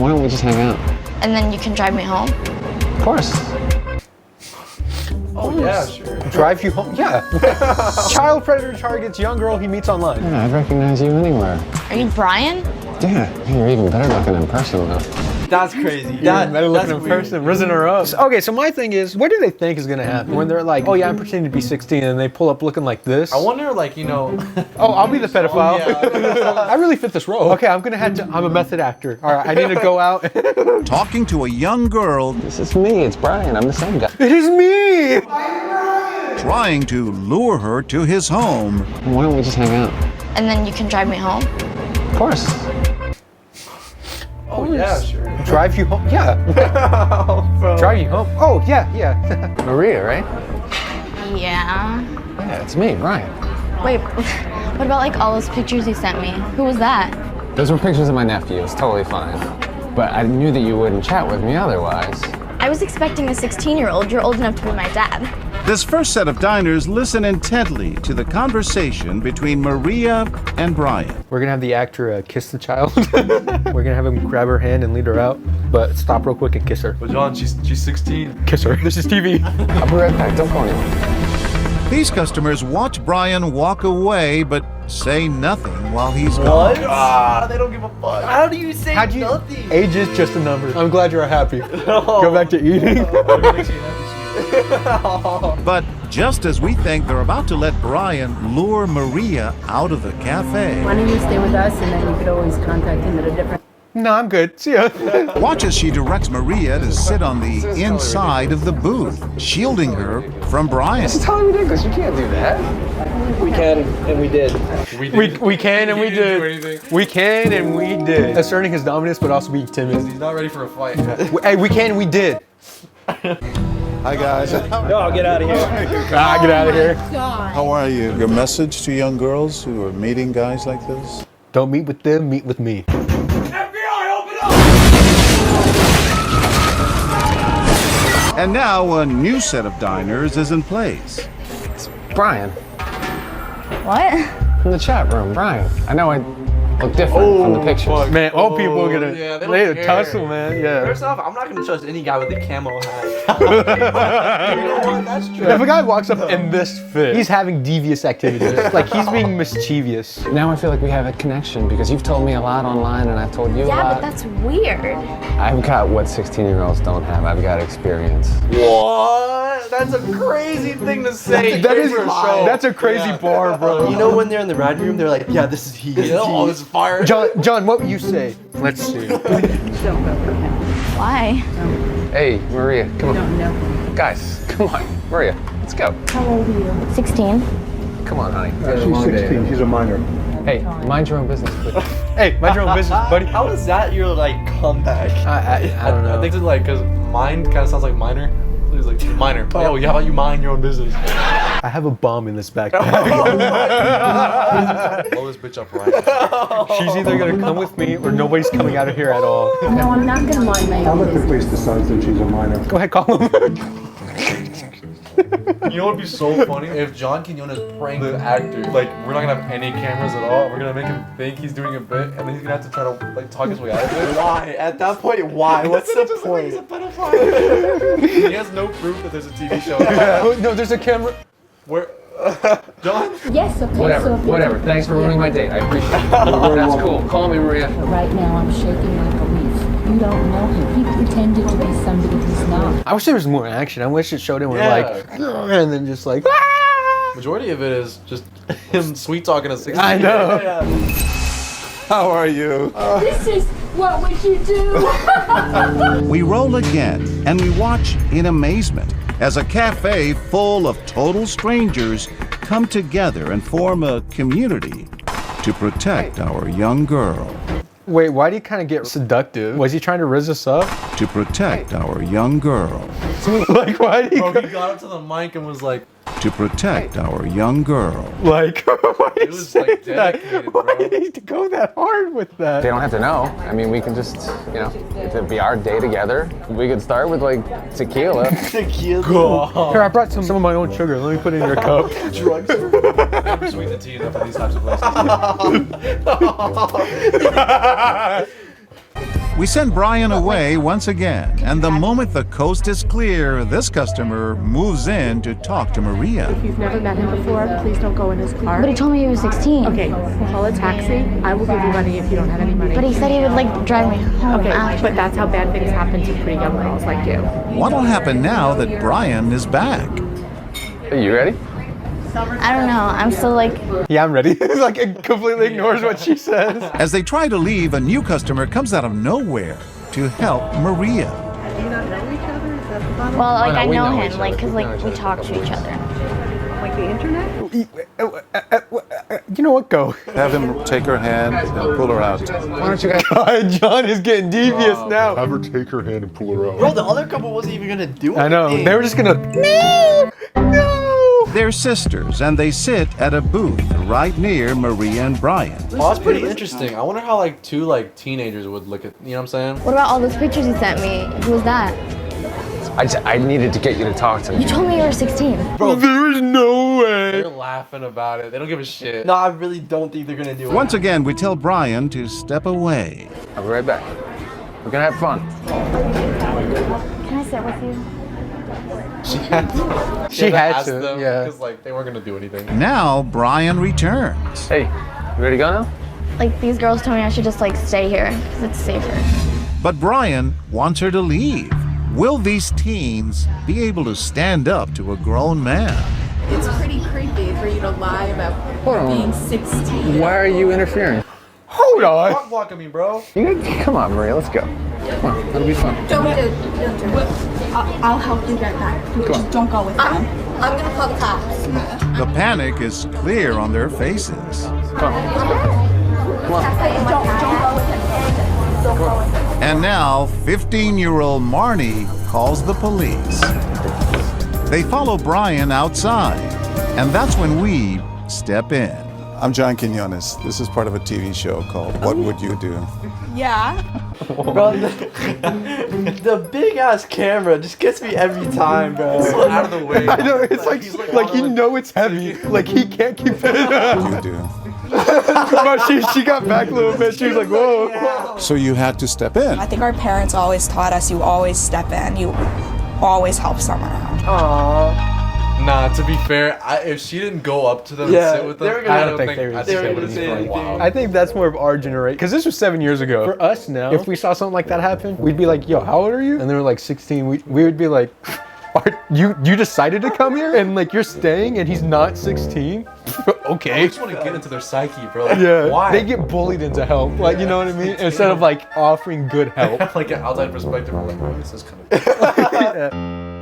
Why don't we just hang out? And then you can drive me home? Of course. Oh, yeah, sure. Drive you home? Yeah. Child predator targets young girl he meets online. Yeah, I'd recognize you anywhere. Are you Brian? Yeah, you're even better looking in person though. That's crazy. Better looking in person, risen her up. Okay, so my thing is, what do they think is gonna happen when they're like, oh yeah, I'm pretending to be 16, and they pull up looking like this? I wonder, like, you know. Oh, I'll be the pedophile. Yeah. I really fit this role. Okay, I'm a method actor. All right, I need to go out. Talking to a young girl, This is me, it's Brian, I'm the same guy. It is me! trying to lure her to his home. Why don't we just hang out? And then you can drive me home? Of course. Oh, yeah, sure. Drive you home? Yeah. Drive you home? Oh, yeah. Maria, right? Yeah. Yeah, it's me, Brian. Wait, what about like all those pictures you sent me? Who was that? Those were pictures of my nephew, it's totally fine. But I knew that you wouldn't chat with me otherwise. I was expecting a 16-year-old. You're old enough to be my dad. This first set of diners listen intently to the conversation between Maria and Brian. We're gonna have the actor kiss the child. We're gonna have him grab her hand and lead her out. But stop real quick and kiss her. But John, she's 16. Kiss her. This is TV. I'll be right back, don't go anywhere. These customers watch Brian walk away, but say nothing while he's gone. What? Ah, they don't give a fuck. How do you say nothing? Age is just a number. I'm glad you're happy. Go back to eating. But just as we think they're about to let Brian lure Maria out of the cafe, Why don't you stay with us and then you could always contact him at a different... No, I'm good. See ya. watch as she directs Maria to sit on the inside of the booth, shielding her from Brian. It's totally ridiculous, you can't do that. We can, and we did. We can and we did. We can and we did. Asserting his dominance, but also being timid. He's not ready for a fight. Hey, we can and we did. Hi guys. No, get out of here. Get out of here. How are you? Your message to young girls who are meeting guys like this? Don't meet with them, meet with me. And now a new set of diners is in place. Brian, What? from the chat room, Brian. I know I look different from the pictures. Man, all people are gonna yeah, they don't they care. tussle, man. Yeah. First off, I'm not gonna trust any guy with a camo hat. You know what? That's true. If a guy walks up in this fit, he's having devious activities. Like he's being mischievous. Now I feel like we have a connection because you've told me a lot online and I've told you a Yeah, lot. but that's weird. I've got what 16-year-olds don't have. I've got experience. What? That's a crazy thing to say. That's a crazy bar, bro. You know when they're in the ride room, they're like, yeah, this is he. Oh, this is fire. John, what would you say? Let's see. Don't go for him. Why? Hey, Maria, come on. No. Guys, come on. Maria, let's go. How old are you? 16. Come on, honey. She's 16, she's a minor. Hey, mind your own business, please. Hey, mind your own business, buddy. How is that your, like, comeback? I don't know. I think it's like, because mine kind of sounds like minor. So he's like, minor. Oh, how about you mind your own business? I have a bomb in this backpack. Blow this bitch up right now. She's either gonna come with me or nobody's coming out of here at all. No, I'm not gonna mind my own business. police decides that she's a minor. Go ahead, call him. You know what would be so funny? If John Quinones pranked the actor. Like, we're not gonna have any cameras at all. We're gonna make him think he's doing a bit, and then he's gonna have to try to, like, talk his way out of it. Why? At that point, why? What's the point? He has no proof that there's a TV show. Oh, no, there's a camera. Where? John? Yes, okay, so Whatever, if whatever. Thanks for ruining my date. I appreciate it. That's cool. Call me, Maria. But right now, I'm shaking like a leaf. You don't know him. He pretended to be somebody who's not. I wish there was more action. I wish it showed him with Yeah. like, and then just like, Majority of it is just him sweet talking a 16. I know. How are you? This is what would you do? We roll again, and we watch in amazement as a cafe full of total strangers come together and form a community to protect our young girl. Wait, why did he kind of get seductive? Was he trying to rizz us up? To protect our young girl. Like, why did he Bro, he got up to the mic and was like, To protect our young girl. like, why did it he was say like that? dedicated, Why bro. did he go that hard with that? They don't have to know. I mean, we can just, you know, if it'd be our day together, we could start with like tequila. Here, I brought some of my own sugar. Let me put it in your cup. I'm sweet the tea enough for these types of places. We send Brian away once again, and the moment the coast is clear, this customer moves in to talk to Maria. If you've never met him before, please don't go in his car. But he told me he was 16. Okay, call a taxi. I will give you money if you don't have any money. But he said he would like drive me home Okay, after. but that's how bad things happen to pretty young girls like you. What'll happen now that Brian is back? Are you ready? I don't know. I'm still like, Yeah, I'm ready. Like it completely ignores what she says. As they try to leave, a new customer comes out of nowhere to help Maria. Do you not know each other? Is that the bottom? well, like no, I we know know each him, other. like, cause We like know each we other. talk to each other. Like the internet? You know what? Go. Have him take her hand and pull her out. Why don't you guys? God, John is getting devious now. Have her take her hand and pull her out. Bro, the other couple wasn't even gonna do anything. I know. They were just gonna. No. They're sisters, and they sit at a booth right near Maria and Brian. Oh, that's pretty interesting. I wonder how like two like teenagers would look at. You know what I'm saying? What about all those pictures he sent me? Who was that? I needed to get you to talk to me. You told me you were 16. Bro, there is no way. They're laughing about it. They don't give a shit. No, I really don't think they're gonna do it. Once again, we tell Brian to step away. I'll be right back. We're gonna have fun. Can I sit with you? She had to. She had ask to, them yeah. Because like they weren't gonna do anything. Now Brian returns. Hey, you ready to go now? Like these girls told me I should just like stay here because it's safer. But Brian wants her to leave. Will these teens be able to stand up to a grown man? It's pretty creepy for you to lie about being 16. Why are you interfering? Hold on. Cock blocking me, bro. Come on, Maria, let's go. Come on, that'll be fun. Don't do it. I'll help you get back. Just don't go with them. I'm gonna call the cops. The panic is clear on their faces. Come on. And now, 15-year-old Marnie calls the police. They follow Brian outside, and that's when we step in. I'm John Quinones. This is part of a TV show called What Would You Do? Yeah. Bro, the big ass camera just gets me every time, bro. Out of the way. I know. It's like you know it's heavy. Like he can't keep it up. You do. Bro, she got back a little bit. She was like, whoa. So you had to step in. I think our parents always taught us you always step in. You always help someone out. Aww. Nah, to be fair, if she didn't go up to them Yeah, and sit with them, they were gonna- I I don't don't think think they were I think gonna would've say been anything. wild. I think that's more of our generation. Because this was 7 years ago. For us now, if we saw something like that happen, we'd be like, yo, how old are you? And they were like 16. We would be like, you decided to come here? And like you're staying and he's not 16? I Okay. just want to get into their psyche, bro. Like, Yeah. why? They get bullied into help. Like, you know what I mean? Instead of like offering good help. like an outside perspective, we're like, oh, this is kind of.